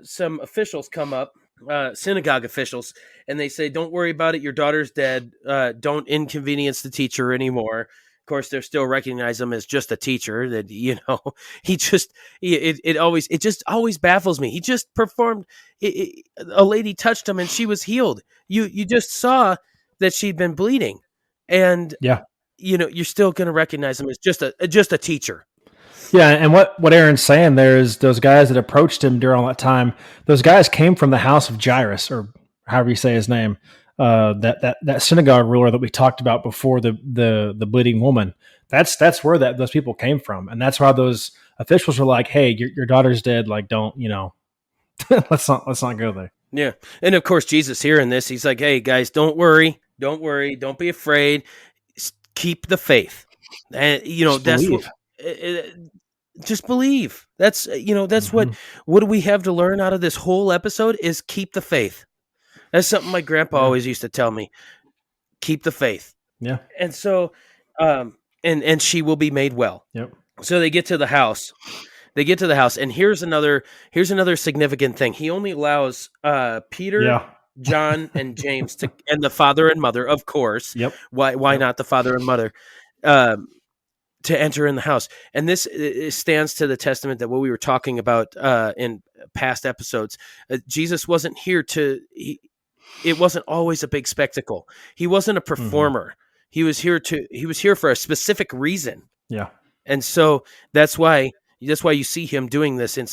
some officials come up, synagogue officials, and they say, "Don't worry about it. Your daughter's dead. Don't inconvenience the teacher anymore." Of course, they still recognize him as just a teacher. That it just always baffles me. He just performed. A lady touched him, and she was healed. You just saw that she'd been bleeding, and yeah, you're still going to recognize him as just a teacher. Yeah, and what Aaron's saying there is those guys that approached him during all that time, those guys came from the house of Jairus, or however you say his name, that synagogue ruler that we talked about before, the bleeding woman. That's where those people came from, and that's why those officials were like, "Hey, your daughter's dead. Like, don't let's not go there." Yeah, and of course Jesus hearing this, he's like, "Hey guys, don't worry, don't be afraid. Keep the faith." And that's believe. just believe. That's Mm-hmm. what do we have to learn out of this whole episode is keep the faith. That's something my grandpa always used to tell me. Keep the faith. Yeah. And so, and she will be made well. Yep. So they get to the house. And here's another significant thing. He only allows Peter, John, and James and the father and mother, of course. Yep. Why not the father and mother? To enter in the house. And this stands to the testament that what we were talking about in past episodes, Jesus wasn't here it wasn't always a big spectacle. He wasn't a performer. Mm-hmm. He was here for a specific reason. Yeah. And so that's why you see him doing this in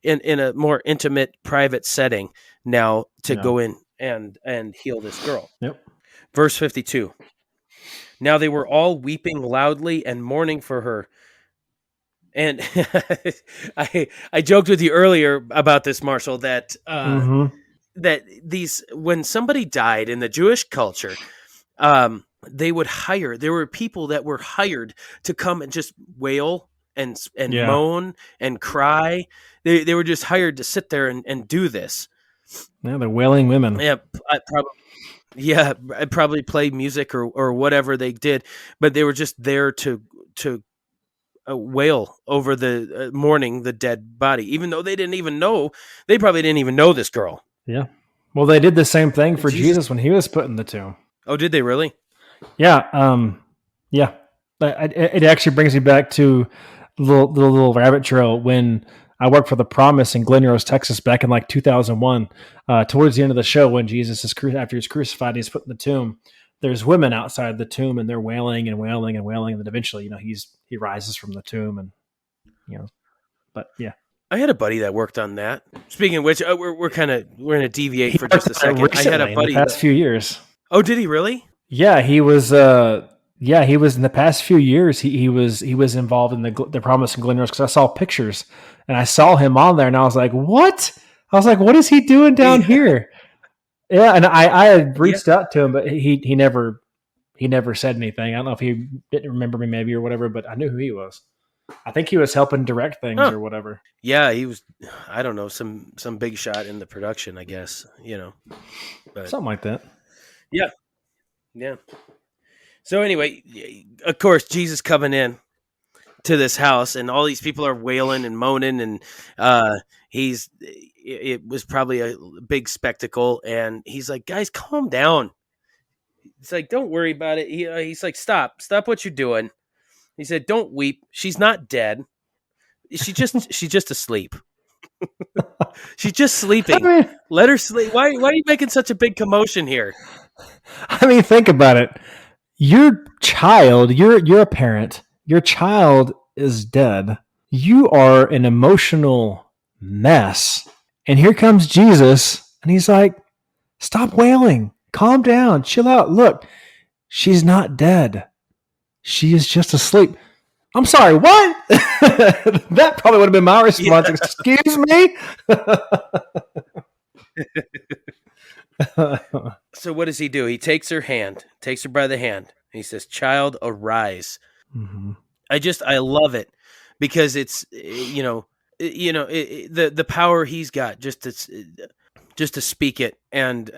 in a more intimate, private setting now to go in and heal this girl. Yep. Verse 52. Now they were all weeping loudly and mourning for her. And I joked with you earlier about this, Marshall, that that when somebody died in the Jewish culture, they would hire. There were people that were hired to come and just wail and moan and cry. They were just hired to sit there and do this. Yeah, they're wailing women. Yeah, I'd probably play music or whatever they did, but they were just there to wail over the mourning the dead body, even though they probably didn't even know this girl. Yeah. Well, they did the same thing for Jesus when he was put in the tomb. Oh, did they really? Yeah. Yeah. It actually brings me back to the little rabbit trail when I worked for The Promise in Glen Rose, Texas, back in like 2001. Towards the end of the show, when Jesus is after he's crucified, he's put in the tomb. There's women outside the tomb, and they're wailing and wailing and wailing. And then eventually, he rises from the tomb, and But yeah. I had a buddy that worked on that. Speaking of which, we're going to deviate for just a second. I had a Recently, in buddy. the past few years. Oh, did he really? Yeah, he was. He was in the past few years. He was involved in the Promise and Glen Rose, because I saw pictures and I saw him on there, and I was like, "What?" I was like, "What is he doing down here?" Yeah, and I had reached out to him, but he never said anything. I don't know if he didn't remember me, maybe, or whatever, but I knew who he was. I think he was helping direct things or whatever. Yeah, he was. I don't know, some big shot in the production, I guess. But, something like that. Yeah. Yeah. So anyway, of course, Jesus coming in to this house, and all these people are wailing and moaning, and it was probably a big spectacle, and he's like, "Guys, calm down." He's like, "Don't worry about it." He's like, "Stop what you're doing." He said, "Don't weep. She's not dead. She's just asleep. She's just sleeping. I mean, let her sleep. Why are you making such a big commotion here?" I mean, think about it. Your child, you're a parent. Your child is dead. You are an emotional mess. And here comes Jesus, and he's like, "Stop wailing. Calm down. Chill out. Look, she's not dead. She is just asleep." I'm sorry, what? That probably would have been my response. Yeah. Excuse me? So what does he do? He takes her by the hand, and he says, "Child, arise." Mm-hmm. I love it, because it's, the power he's got just to speak it and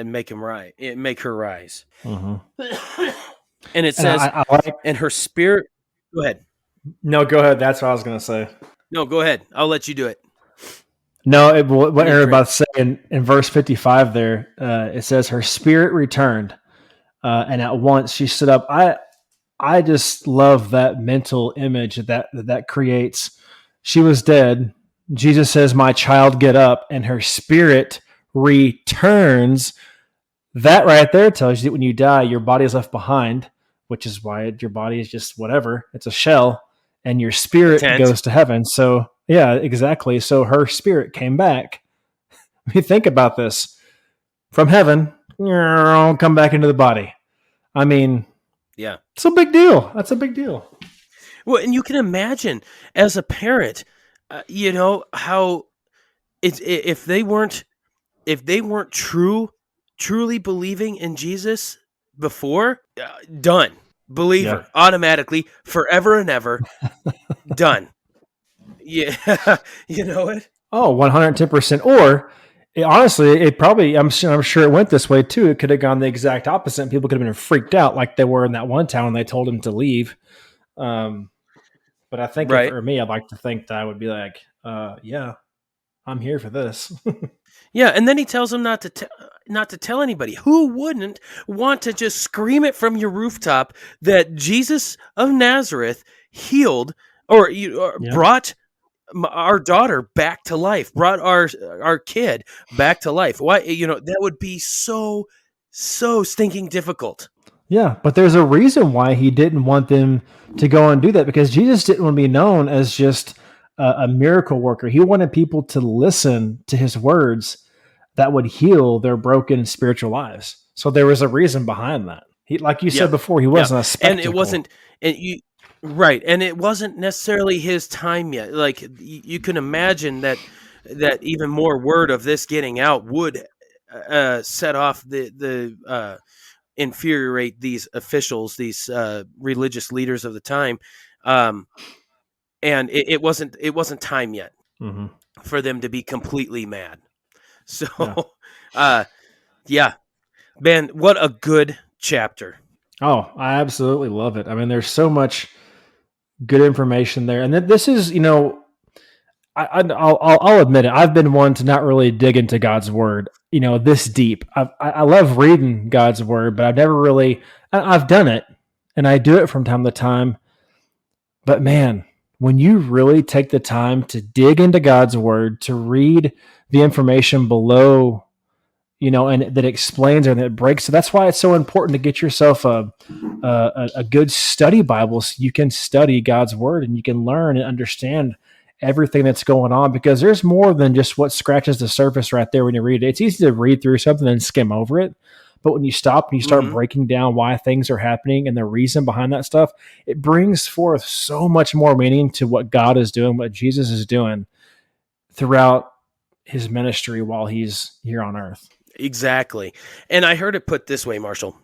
make her rise. Mm-hmm. And it says, and her spirit. Go ahead. No, go ahead. That's what I was going to say. No, go ahead. I'll let you do it. No, what Aaron about to say in verse 55 there, it says, her spirit returned, and at once she stood up. I just love that mental image that creates. She was dead. Jesus says, "My child, get up," and her spirit returns. That right there tells you that when you die, your body is left behind, which is why your body is just whatever. It's a shell, and your spirit goes to heaven. So, yeah, exactly. So her spirit came back. I mean, think about this. From heaven, come back into the body. I mean, yeah, it's a big deal. That's a big deal. Well, and you can imagine as a parent, how if they weren't truly believing in Jesus before, done. Believer, automatically, forever and ever, done. Yeah, you know it. Oh, 110%. Or honestly, it probably, I'm sure it went this way too. It could have gone the exact opposite, and people could have been freaked out like they were in that one town when they told him to leave. But I think for me, I'd like to think that I would be like, yeah, I'm here for this. Yeah, and then he tells them not to tell anybody. Who wouldn't want to just scream it from your rooftop that Jesus of Nazareth healed or brought our daughter back to life, brought our kid back to life? Why? That would be so stinking difficult. Yeah, but there's a reason why he didn't want them to go and do that, because Jesus didn't want to be known as just a miracle worker. He wanted people to listen to his words that would heal their broken spiritual lives. So there was a reason behind that. He, like you said before, he wasn't a spectacle. And it wasn't, and it wasn't necessarily his time yet. Like you can imagine that even more word of this getting out would set off the infuriate these officials, these religious leaders of the time. And it wasn't time yet for them to be completely mad. So, man, what a good chapter. Oh, I absolutely love it. I mean, there's so much good information there. And this is, I'll admit it. I've been one to not really dig into God's word, this deep. I love reading God's word, but I've never really, I've done it and I do it from time to time. But man, when you really take the time to dig into God's word, to read the information below, and that explains and that breaks. So that's why it's so important to get yourself a good study Bible, so you can study God's word and you can learn and understand everything that's going on, because there's more than just what scratches the surface right there when you read it. It's easy to read through something and skim over it. But when you stop and you start breaking down why things are happening and the reason behind that stuff, it brings forth so much more meaning to what God is doing, what Jesus is doing throughout his ministry while he's here on earth. Exactly. And I heard it put this way, Marshall,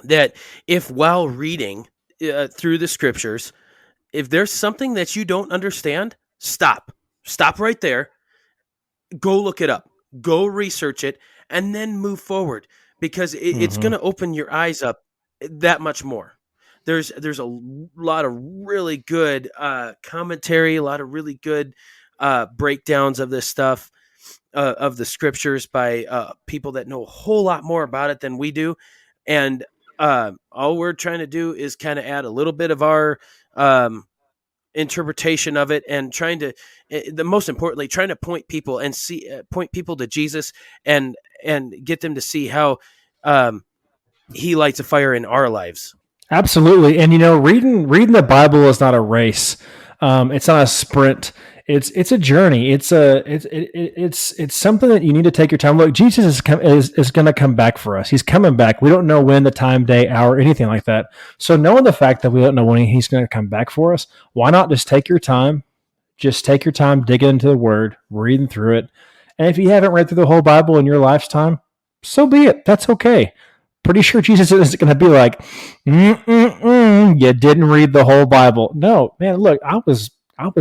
that if while reading through the scriptures, if there's something that you don't understand, stop right there, go look it up, go research it, and then move forward, because it's going to open your eyes up that much more. There's a lot of really good commentary, a lot of really good breakdowns of this stuff, of the scriptures by people that know a whole lot more about it than we do. And all we're trying to do is kind of add a little bit of our interpretation of it, and the most importantly, trying to point people to Jesus, and get them to see how he lights a fire in our lives. Absolutely. And reading the Bible is not a race. It's not a sprint. It's a journey. It's something that you need to take your time. Look, Jesus is going to come back for us. He's coming back. We don't know when, the time, day, hour, anything like that. So knowing the fact that we don't know when he's going to come back for us, why not just take your time? Just take your time, digging into the Word, reading through it. And if you haven't read through the whole Bible in your lifetime, so be it. That's okay. Pretty sure Jesus isn't going to be like, you didn't read the whole Bible. No, man, look, I was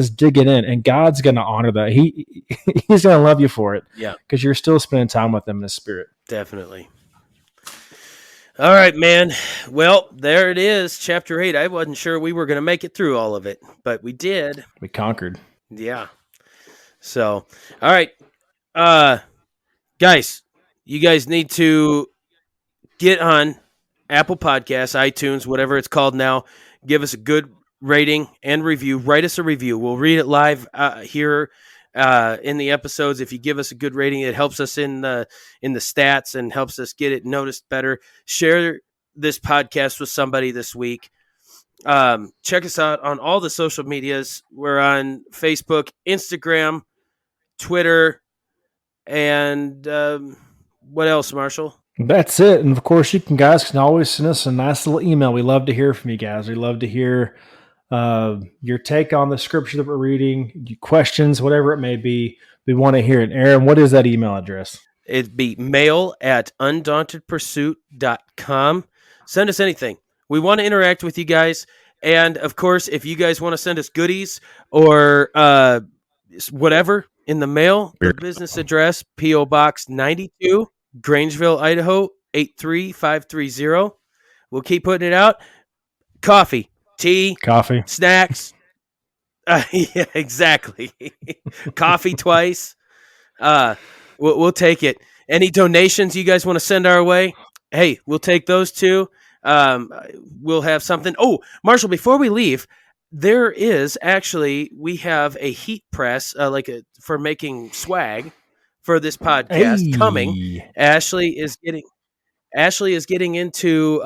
digging in, and God's going to honor that. He's going to love you for it. Yeah. Because you're still spending time with him in the Spirit. Definitely. All right, man. Well, there it is, chapter 8. I wasn't sure we were going to make it through all of it, but we did. We conquered. Yeah. So, all right. Guys, you guys need to get on Apple Podcasts, iTunes, whatever it's called now. Give us a good rating and review. Write us a review. We'll read it live here in the episodes. If you give us a good rating, it helps us in the stats and helps us get it noticed better. Share this podcast with somebody this week. Check us out on all the social medias. We're on Facebook, Instagram, Twitter, and what else, Marshall? That's it. And of course, you guys can always send us a nice little email. We love to hear from you guys. We love to hear your take on the scripture that we're reading, questions, whatever it may be. We want to hear it. Aaron, what is that email address? It'd be mail@undauntedpursuit.com. Send us anything. We want to interact with you guys. And of course, if you guys want to send us goodies or whatever in the mail, the business address, P.O. Box 92, Grangeville, Idaho, 83530. We'll keep putting it out. Coffee, tea, snacks. Yeah, exactly. Coffee twice. We'll take it. Any donations you guys want to send our way? Hey, we'll take those too. We'll have something. Oh, Marshall, before we leave, we have a heat press, for making swag for this podcast coming. Ashley is getting into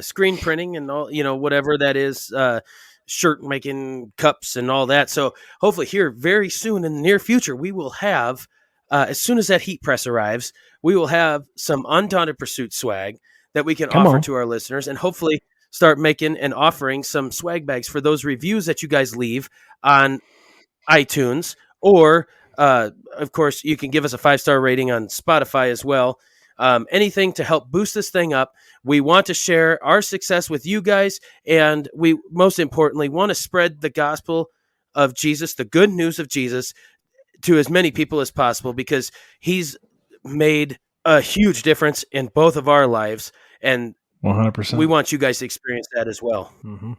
screen printing and all, whatever that is, shirt making, cups and all that. So hopefully here very soon in the near future, we will have, as soon as that heat press arrives, we will have some Undaunted Pursuit swag that we can offer to our listeners, and hopefully start making and offering some swag bags for those reviews that you guys leave on iTunes, or of course you can give us a 5-star rating on Spotify as well. Anything to help boost this thing up. We want to share our success with you guys, and we most importantly want to spread the gospel of Jesus, the good news of Jesus, to as many people as possible, because he's made a huge difference in both of our lives, and 100%. We want you guys to experience that as well. Mm-hmm.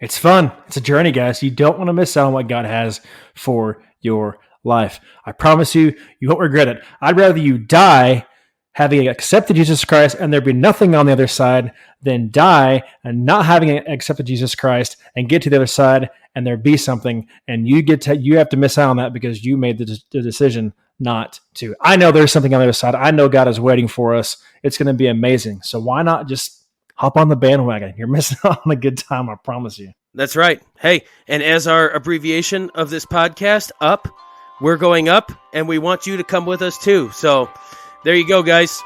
It's fun. It's a journey, guys. You don't want to miss out on what God has for your life. I promise you, you won't regret it. I'd rather you die having accepted Jesus Christ and there be nothing on the other side than die and not having accepted Jesus Christ and get to the other side and there be something, and you have to miss out on that because you made the decision not to. I know there's something on the other side. I know God is waiting for us. It's going to be amazing. So why not just hop on the bandwagon? You're missing out on a good time, I promise you. That's right. Hey, and as our abbreviation of this podcast, up, we're going up, and we want you to come with us too. So there you go, guys.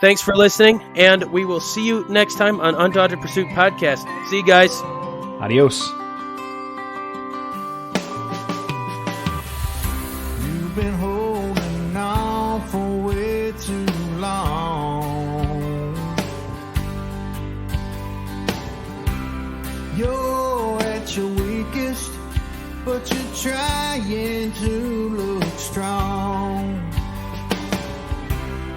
Thanks for listening, and we will see you next time on Undaunted Pursuit Podcast. See you guys. Adios. You've been holding on for way too long. You're at your weakest, but you're trying to look strong.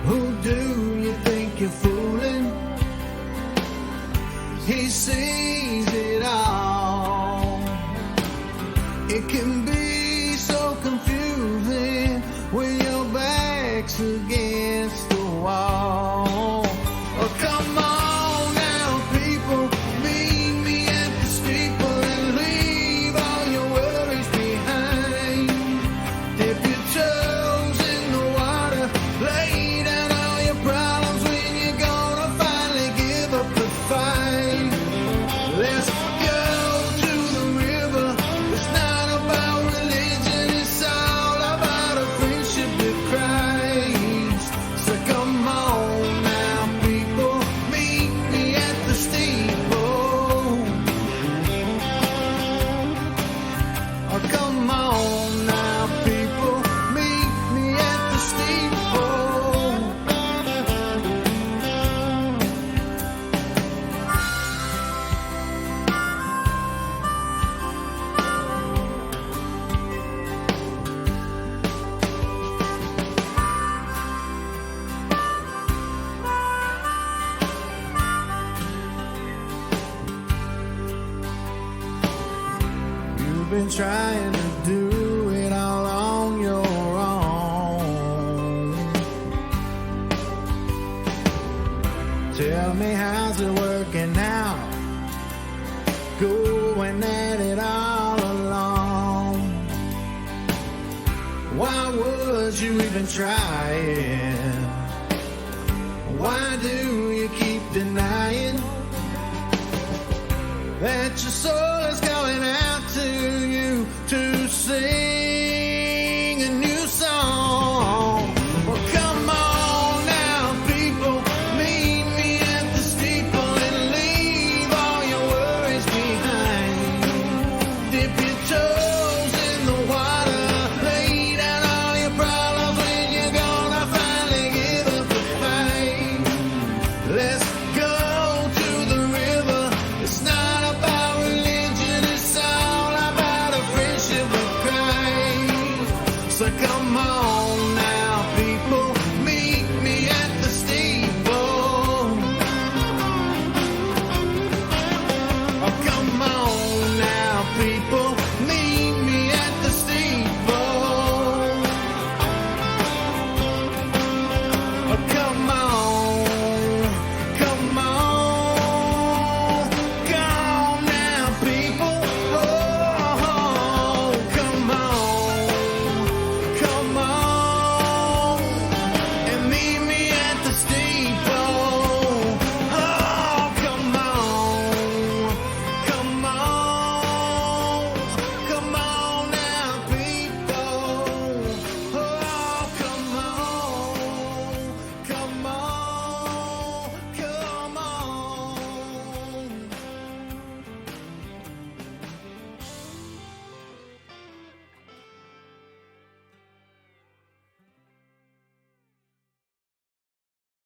Who do you think you're fooling? He sees it all. It can be so confusing when your back's against the wall. Oh, come on now, people, meet me at the steeple and leave all your worries behind. Dip your toes in the water, lay down all your problems when you're gonna finally give up the fight. Let's go to the river. It's not about religion, it's all about a friendship with Christ. So come on now, people, meet me at the steeple. Oh, come on now, people, meet me at the steeple. You've been trying to do it all on your own. Tell me, how's it working out? Going at it all alone. Why would you even try it? Why do you keep denying that your soul is going out?